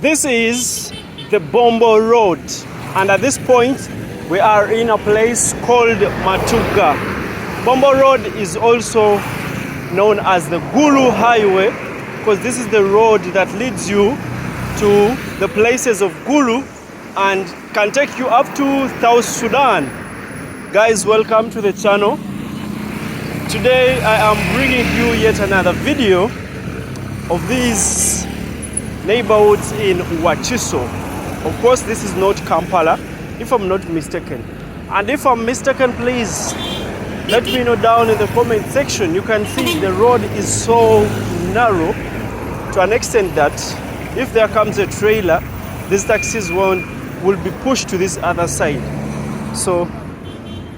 This is the Bombo Road, and at this point we are in a place called Matuga. Bombo Road is also known as the Atuhairwe because this is the road that leads you to the places of Gulu and can take you up to South Sudan. Guys, welcome to the channel. Today I am bringing you yet another video of these neighborhoods in Wachiso. Of course, this is not Kampala, if I'm not mistaken. And if I'm mistaken, please let me know down in the comment section. You can see the road is so narrow to an extent that if there comes a trailer, these taxis will be pushed to this other side. So,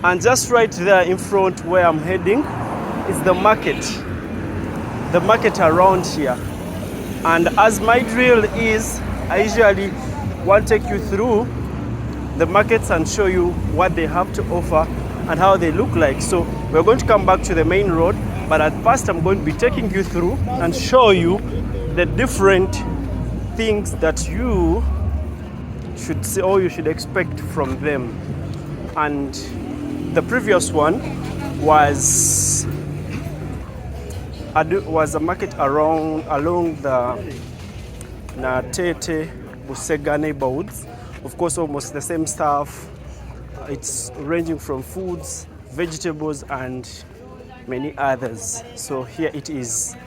and just right there in front where I'm heading is the market around here. And as my drill is, I usually want to take you through the markets and show you what they have to offer and how they look like. So we're going to come back to the main road, but at first I'm going to be taking you through and show you the different things that you should see or you should expect from them. And the previous one was a market along the Natete Busega neighborhoods. Of course, almost the same stuff. It's ranging from foods, vegetables, and many others. So here it is.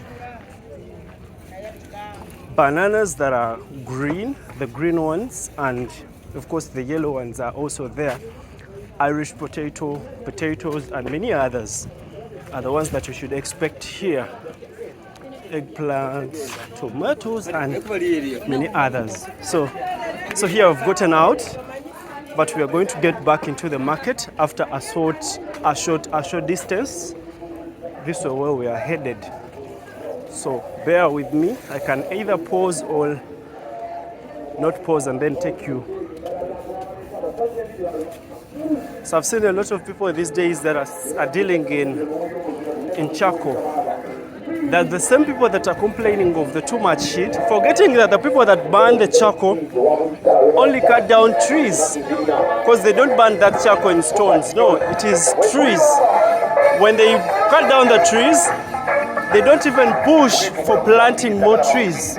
Bananas that are green, the green ones, and of course the yellow ones are also there. Irish potatoes, and many others are the ones that you should expect here. Eggplants, tomatoes, and many others. So here I've gotten out, but we are going to get back into the market after a short distance. This is where we are headed. So bear with me. I can either pause or not pause and then take you. So I've seen a lot of people these days that are dealing in charcoal. They're the same people that are complaining of the too much heat, forgetting that the people that burn the charcoal only cut down trees, because they don't burn that charcoal in stones. No, it is trees. When they cut down the trees, they don't even push for planting more trees.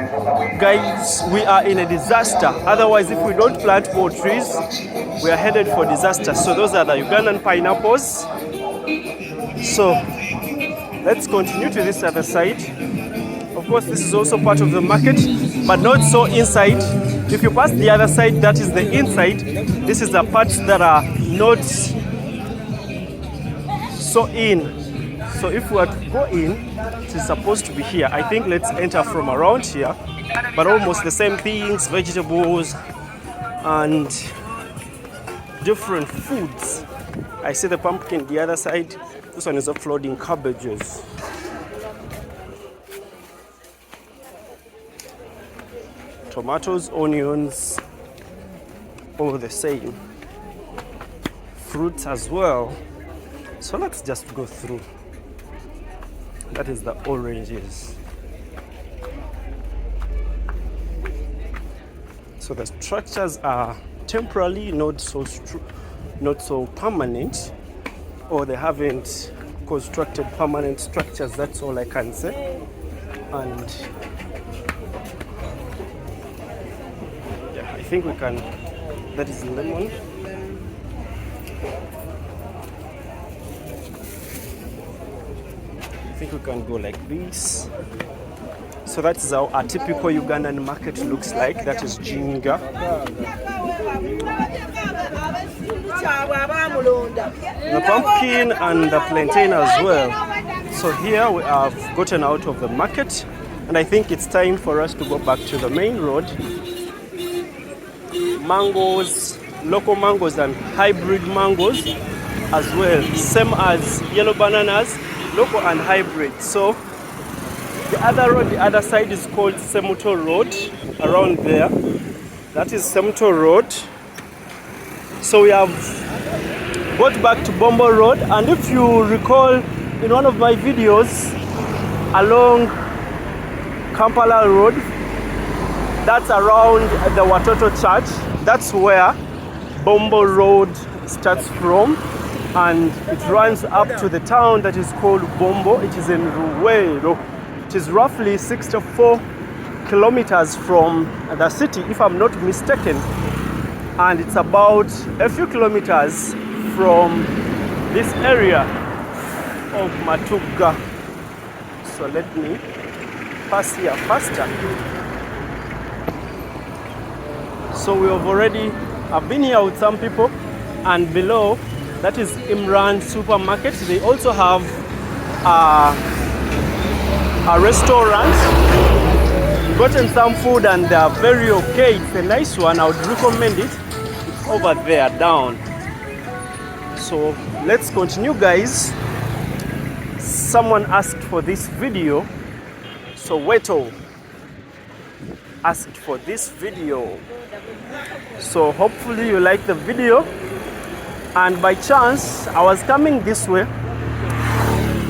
Guys, we are in a disaster. Otherwise, if we don't plant more trees, we are headed for disaster. So those are the Ugandan pineapples. So let's continue to this other side. Of course, this is also part of the market, but not so inside. If you pass the other side, that is the inside. This is the parts that are not so in. So if we were to go in, it is supposed to be here. I think let's enter from around here, but almost the same things, vegetables and different foods. I see the pumpkin the other side. This one is offloading cabbages. Tomatoes, onions, all the same. Fruits as well. So let's just go through. That is the oranges. So the structures are temporarily not so permanent, or they haven't constructed permanent structures. That's all I can say. And yeah, I think we can. That is lemon. I think we can go like this. So that's how a typical Ugandan market looks like. That is Jinga. The pumpkin and the plantain as well. So here we have gotten out of the market, and I think it's time for us to go back to the main road. Mangoes, local mangoes and hybrid mangoes as well, same as yellow bananas, local and hybrid. So the other road, the other side is called Semuto Road, around there. That is Semuto Road. So we have got back to Bombo Road, and if you recall in one of my videos along Kampala Road, that's around the Watoto Church. That's where Bombo Road starts from, and it runs up to the town that is called Bombo. It is in Ruwero. It is roughly 64 kilometers from the city, if I'm not mistaken, and it's about a few kilometers from this area of Matuga. So let me pass here faster. So I've been here with some people, and below that is Imran Supermarket. They also have a restaurant. Gotten some food and they are very okay. It's a nice one. I would recommend it. It's over there down. So let's continue, guys. Someone asked for this video, so Weto asked for this video. So hopefully you like the video. And by chance, I was coming this way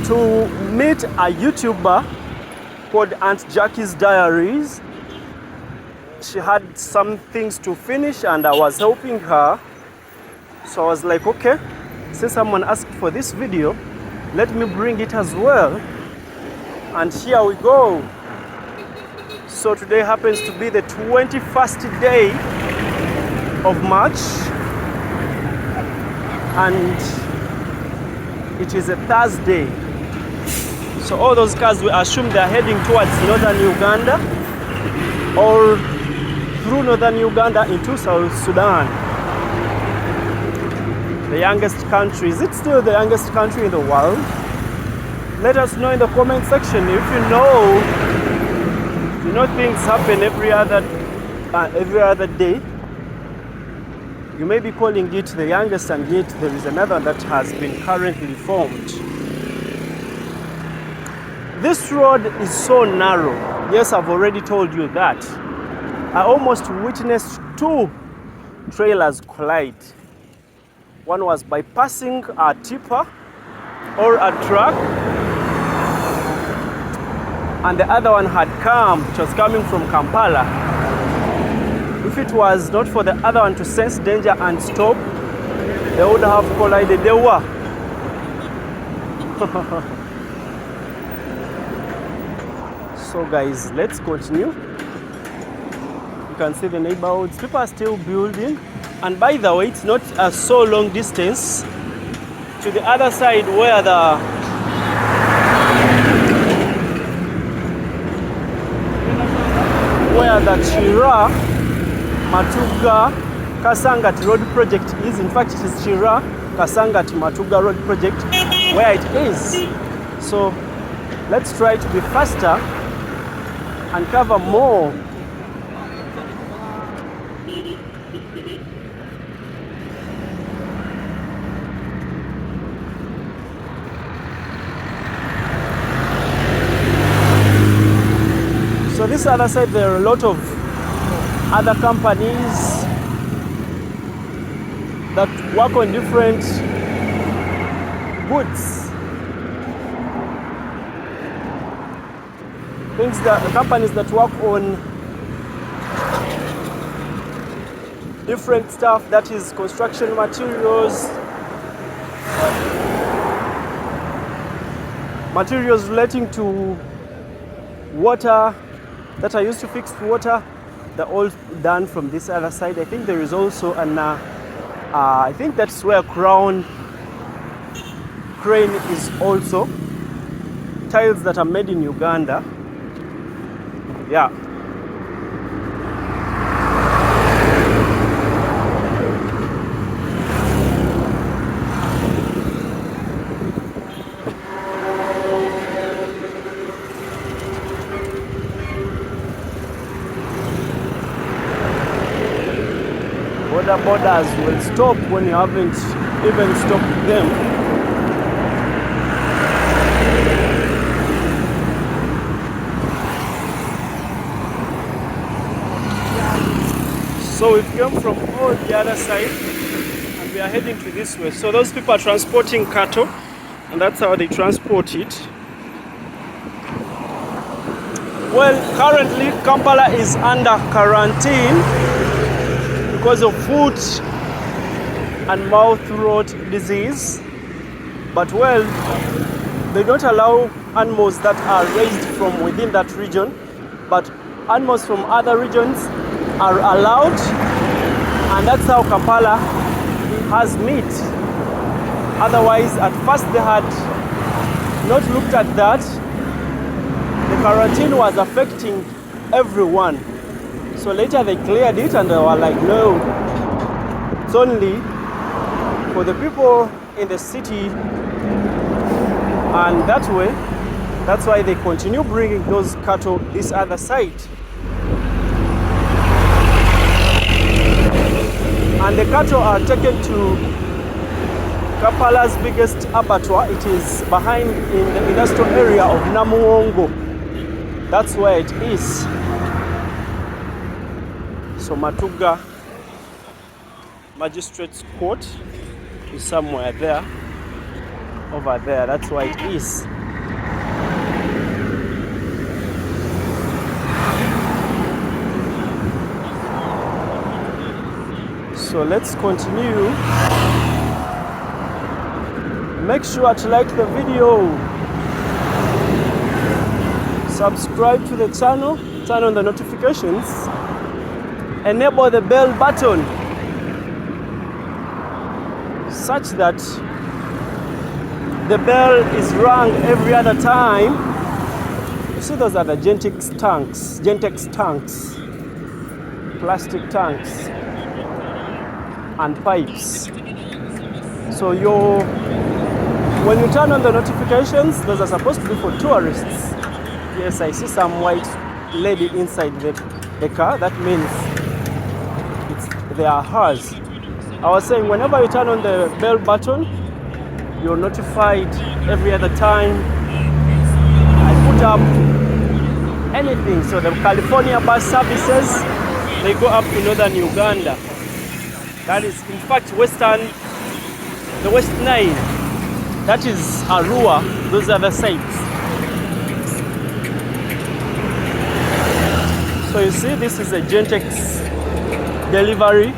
to meet a YouTuber called Aunt Jackie's Diaries. She had some things to finish and I was helping her. So I was like, okay, since someone asked for this video, let me bring it as well. And here we go. So today happens to be the 21st day of March, and it is a Thursday. So all those cars, we assume they're heading towards northern Uganda or through northern Uganda into South Sudan. The youngest country. Is it still the youngest country in the world? Let us know in the comment section if you know things happen every other day. You may be calling it the youngest, and yet there is another that has been currently formed. This road is so narrow. Yes, I've already told you that. I almost witnessed 2 trailers collide. One was bypassing a tipper or a truck, and the other one had come, which was coming from Kampala. If it was not for the other one to sense danger and stop, they would have collided. They were. So guys, let's continue. You can see the neighborhoods. People are still building. And by the way, it's not a so long distance to the other side where the Chira Matuga Kasangati Road Project is. In fact, it is Chira Kasangati Matuga Road Project where it is. So let's try to be faster and cover more. So this other side, there are a lot of other companies that work on different goods. Companies that work on different stuff, that is construction materials, materials relating to water that are used to fix water. They're all done from this other side. I think there is also an I think that's where crane is also. Tiles that are made in Uganda. Yeah. Borders will stop when you haven't even stopped them. So we've come from all the other side and we are heading to this way. So those people are transporting cattle, and that's how they transport it. Well, currently Kampala is under quarantine because of foot and mouth throat disease. But well, they don't allow animals that are raised from within that region, but animals from other regions are allowed, and that's how Kampala has meat. Otherwise, at first they had not looked at that. The quarantine was affecting everyone. So later they cleared it and they were like, no, it's only for the people in the city. And that way, that's why they continue bringing those cattle this other side. And the cattle are taken to Kampala's biggest abattoir. It is behind in the industrial area of Namuwongo. That's where it is. So Matuga Magistrates Court is somewhere there. Over there, that's why it is. So let's continue. Make sure to like the video, subscribe to the channel, turn on the notifications, enable the bell button such that the bell is rung every other time. You see, those are the Gentex tanks, plastic tanks and pipes. So when you turn on the notifications, those are supposed to be for tourists. Yes, I see some white lady inside the car. That means they are hers. I was saying, whenever you turn on the bell button, you're notified every other time I put up anything. So the California bus services, they go up to northern Uganda. That is, in fact, the West Nile. That is Arua. Those are the sites. So you see, this is a Gentex delivery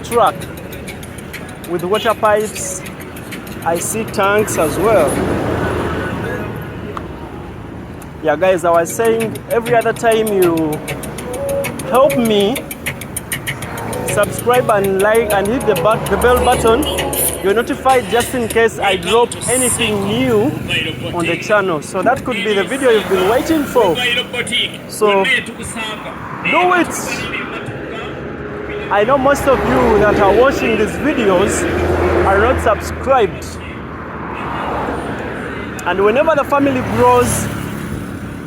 truck with water pipes. I see tanks as well. Yeah, guys, I was saying, every other time you help me subscribe and like and hit the bell button, you're notified just in case I drop anything new on the channel. So that could be the video you've been waiting for. So do it. I know most of you that are watching these videos are not subscribed. And whenever the family grows,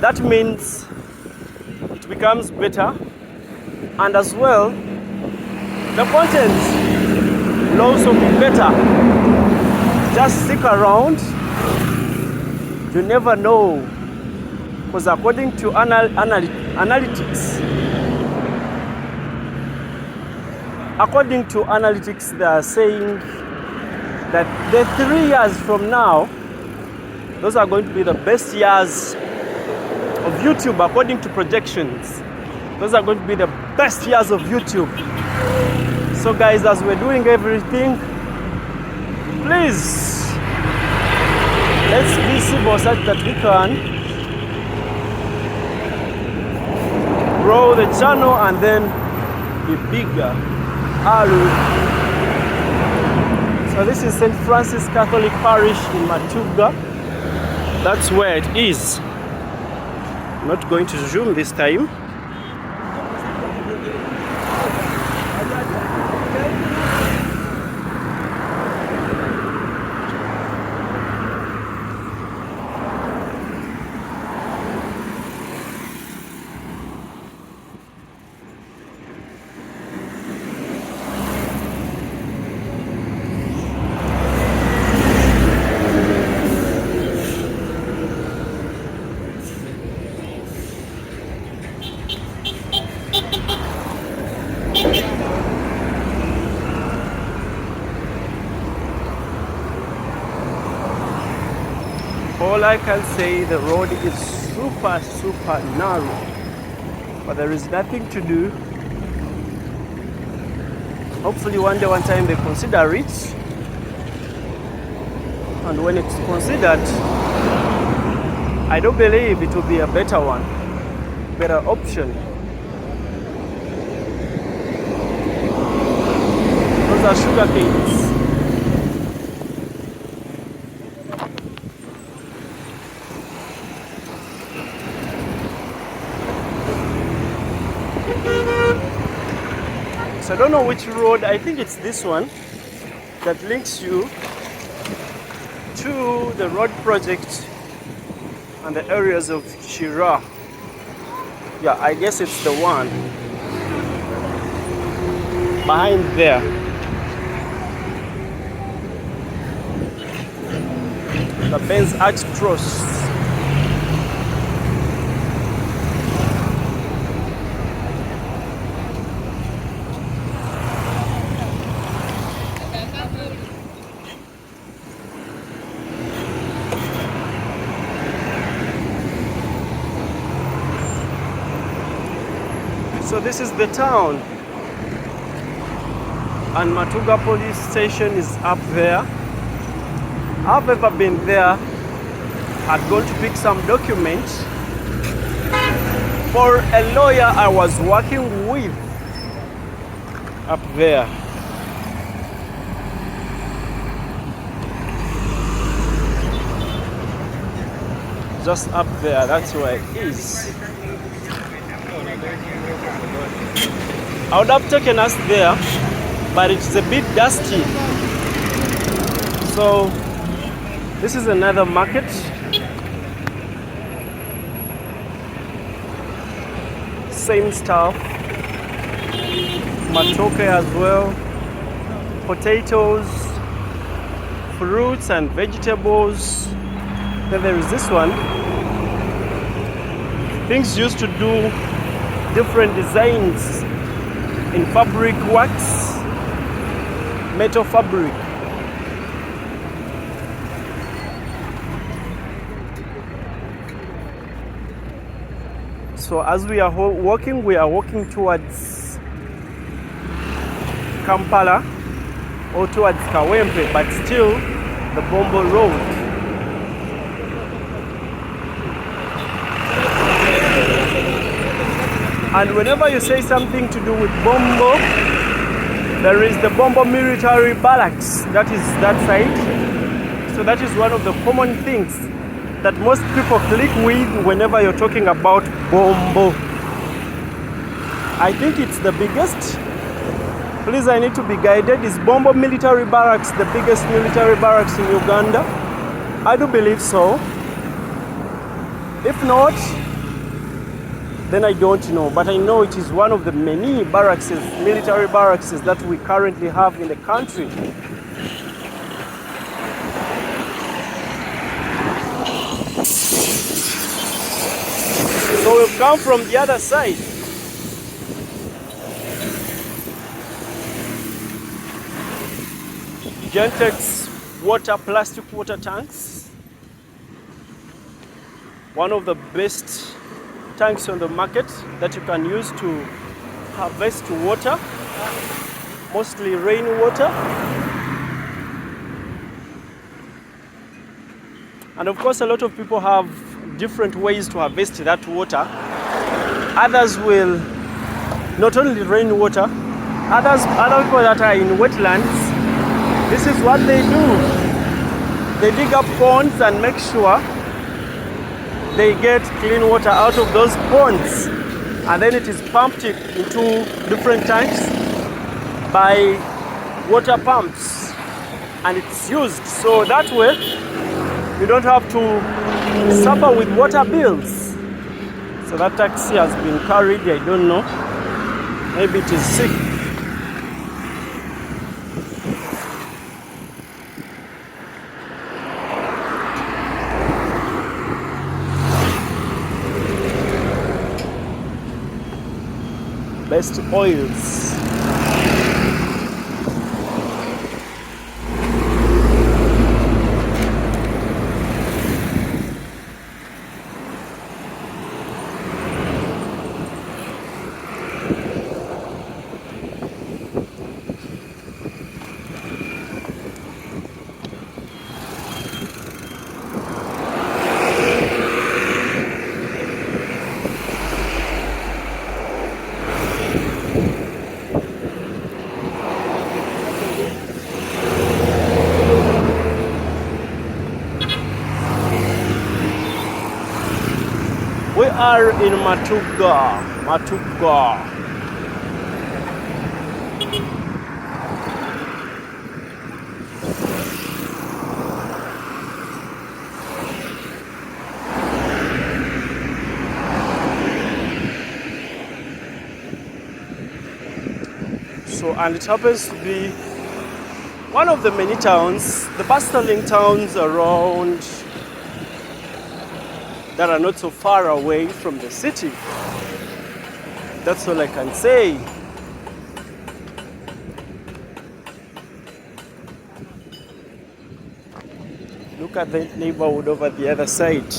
that means it becomes better. And as well, the content will also be better. Just stick around. You never know. Because according to analytics, they are saying that the 3 years from now, those are going to be the best years of YouTube according to projections. Those are going to be the best years of YouTube. So guys, as we're doing everything, please, let's be civil such that we can grow the channel and then be bigger. So this is St. Francis Catholic Parish in Matuga. That's where it is. I'm not going to zoom this time. All I can say, the road is super narrow, but there is nothing to do. Hopefully one day, one time they consider it, and when it's considered, I do believe it will be a better one, better option. Those are sugar canes. So I don't know which road, I think it's this one that links you to the road project and the areas of Chira. Yeah, I guess it's the one behind there. The Benz Arch Cross. So this is the town, and Matuga police station is up there. I've ever been there. I'd gone to pick some documents for a lawyer I was working with up there. Just up there, that's where it is. I would have taken us there, but it's a bit dusty. So this is another market. Same stuff. Matoke as well. Potatoes, fruits and vegetables. Then there is this one. Things used to do different designs in fabric wax, metal fabric. So as we are walking towards Kampala or towards Kawempe, but still the Bombo Road. And whenever you say something to do with Bombo, there is the Bombo military barracks, that is that side. So that is one of the common things that most people click with whenever you're talking about Bombo. I think it's the biggest. Please, I need to be guided. Is Bombo military barracks the biggest military barracks in Uganda? I do believe so. If not, then I don't know. But I know it is one of the many barracks, military barracks that we currently have in the country. So we've come from the other side. Gentex water, plastic water tanks. One of the best tanks on the market that you can use to harvest water, mostly rainwater. And of course, a lot of people have different ways to harvest that water. Others will not only rainwater, other people that are in wetlands, this is what they do. They dig up ponds and make sure they get clean water out of those ponds, and then it is pumped into different tanks by water pumps, and it's used. So that way you don't have to suffer with water bills. So that taxi has been carried, I don't know, maybe it is sick. Best oils. are in Matuga. Matuga. So, and it happens to be one of the many towns, the bustling towns around that are not so far away from the city. That's all I can say. Look at the neighborhood over the other side.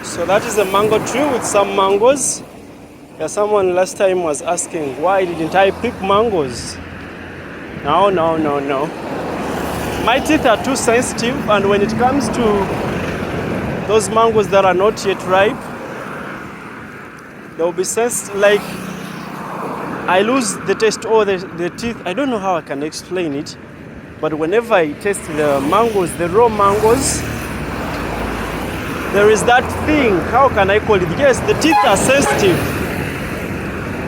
So that is a mango tree with some mangoes. Yeah, someone last time was asking, why didn't I pick mangoes? No. My teeth are too sensitive, and when it comes to those mangoes that are not yet ripe, they'll be sensitive, like I lose the taste or the teeth. I don't know how I can explain it, but whenever I taste the mangoes, the raw mangoes, there is that thing, how can I call it? Yes, the teeth are sensitive.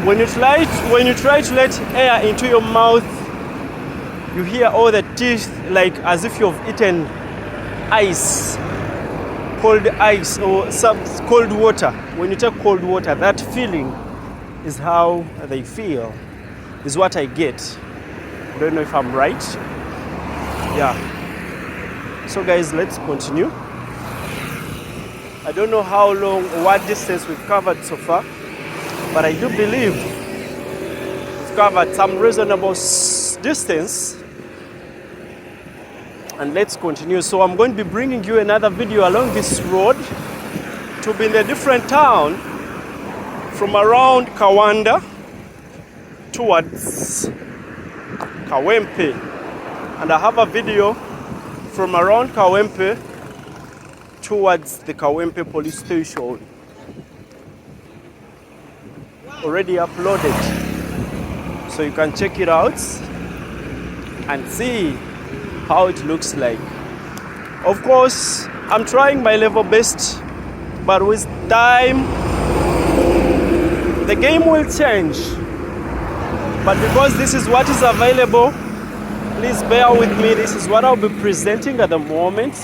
When you try to let air into your mouth, you hear all the teeth like as if you've eaten ice, cold ice or some cold water. When you take cold water, that feeling is how they feel, is what I get. I don't know if I'm right. Yeah. So guys, let's continue. I don't know how long or what distance we've covered so far, but I do believe we've covered some reasonable distance. And let's continue. So I'm going to be bringing you another video along this road to be in a different town from around Kawanda towards Kawempe. And I have a video from around Kawempe towards the Kawempe police station. Already uploaded. So you can check it out and see how it looks like. Of course, I'm trying my level best, but with time, the game will change. But because this is what is available, please bear with me. This is what I'll be presenting at the moment.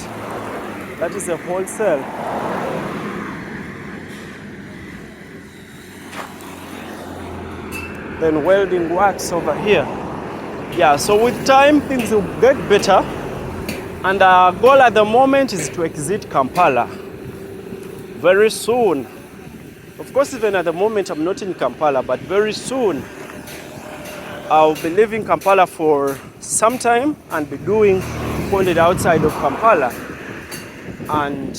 That is a wholesale. Then welding works over here. Yeah, so with time things will get better. And our goal at the moment is to exit Kampala very soon. Of course, even at the moment I'm not in Kampala, but very soon I'll be leaving Kampala for some time and be doing pointed outside of Kampala. And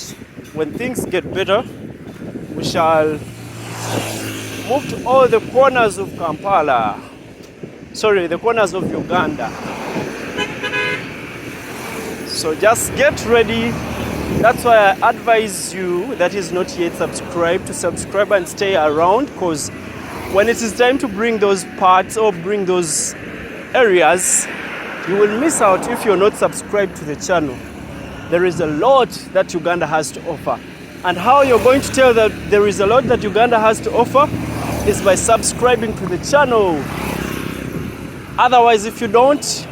when things get better, we shall move to all the corners of Kampala. Sorry, the corners of Uganda. So just get ready. That's why I advise you that is not yet subscribed to subscribe and stay around, because when it is time to bring those parts or bring those areas, you will miss out if you're not subscribed to the channel. There is a lot that Uganda has to offer. And how you're going to tell that there is a lot that Uganda has to offer is by subscribing to the channel. Otherwise, if you don't,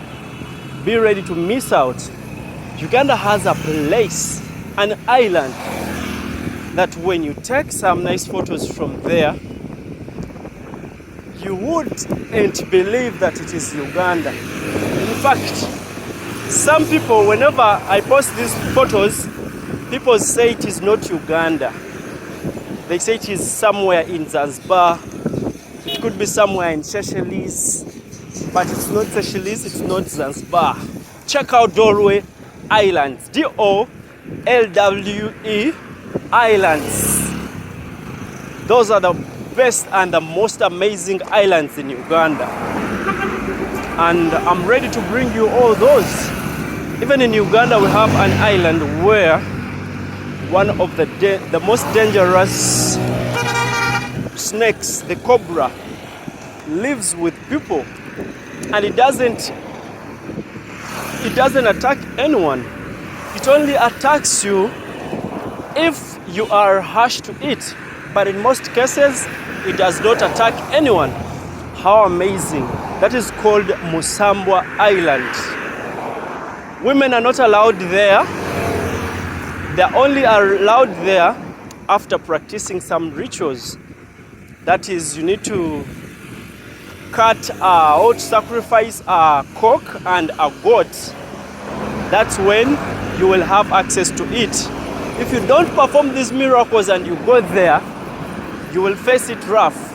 be ready to miss out. Uganda has a place, an island, that when you take some nice photos from there, you wouldn't believe that it is Uganda. In fact, some people, whenever I post these photos, people say it is not Uganda. They say it is somewhere in Zanzibar. It could be somewhere in Seychelles, but it's not Seychelles, it's not Zanzibar. Check out Atuhairwe Islands, D-O-L-W-E Islands. Those are the best and the most amazing islands in Uganda. and I'm ready to bring you all those. Even in Uganda, we have an island where one of the most dangerous snakes, the cobra, lives with people, and it doesn't attack anyone. It only attacks you if you are harsh to it, but in most cases it does not attack anyone. How amazing. That is called Musambwa Island. Women are not allowed there. They're only allowed there after practicing some rituals. That is, you need to cut or sacrifice a cock and a goat. That's when you will have access to it. If you don't perform these miracles and you go there, you will face it rough.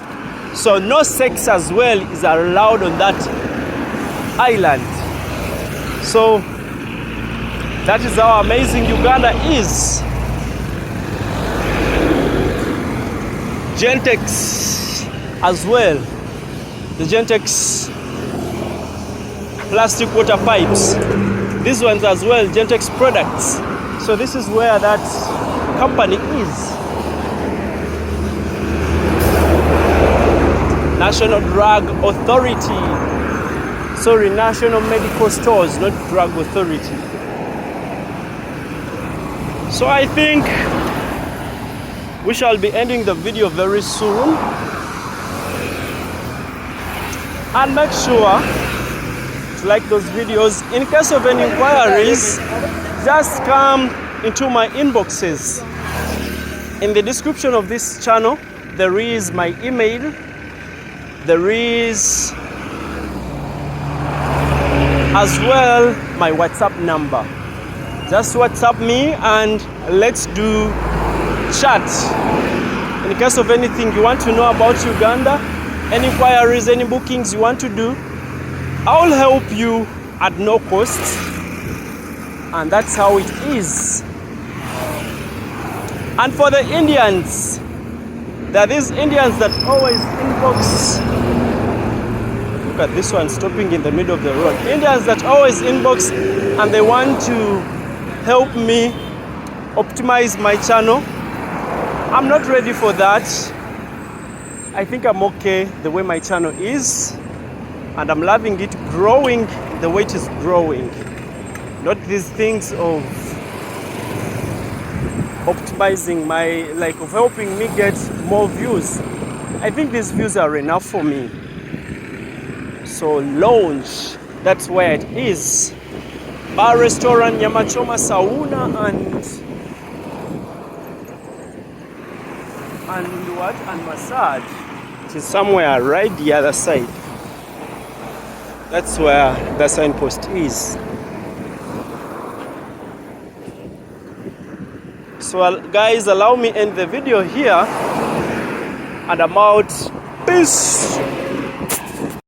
So no sex as well is allowed on that island. So that is how amazing Uganda is. Gentex as well. The Gentex plastic water pipes. These ones as well, Gentex products. So this is where that company is. National Drug Authority. Sorry, National Medical Stores, not Drug Authority. So I think we shall be ending the video very soon. And make sure to like those videos. In case of any inquiries, just come into my inboxes. In the description of this channel, there is my email. There is as well my WhatsApp number. Just WhatsApp me and let's do chat. In case of anything you want to know about Uganda, any inquiries, any bookings you want to do, I'll help you at no cost. And that's how it is. And for the Indians, there are these Indians that always inbox. Look at this one stopping in the middle of the road. Indians that always inbox and they want to help me optimize my channel. I'm not ready for that. I think I'm okay the way my channel is, and I'm loving it growing the way it is growing. Not these things of optimizing of helping me get more views. I think these views are enough for me. So lounge, that's where it is. Bar, restaurant, Nyamachoma, sauna, and what? And massage. It is somewhere right the other side. That's where the signpost is. So guys, allow me end the video here, and I'm out. Peace.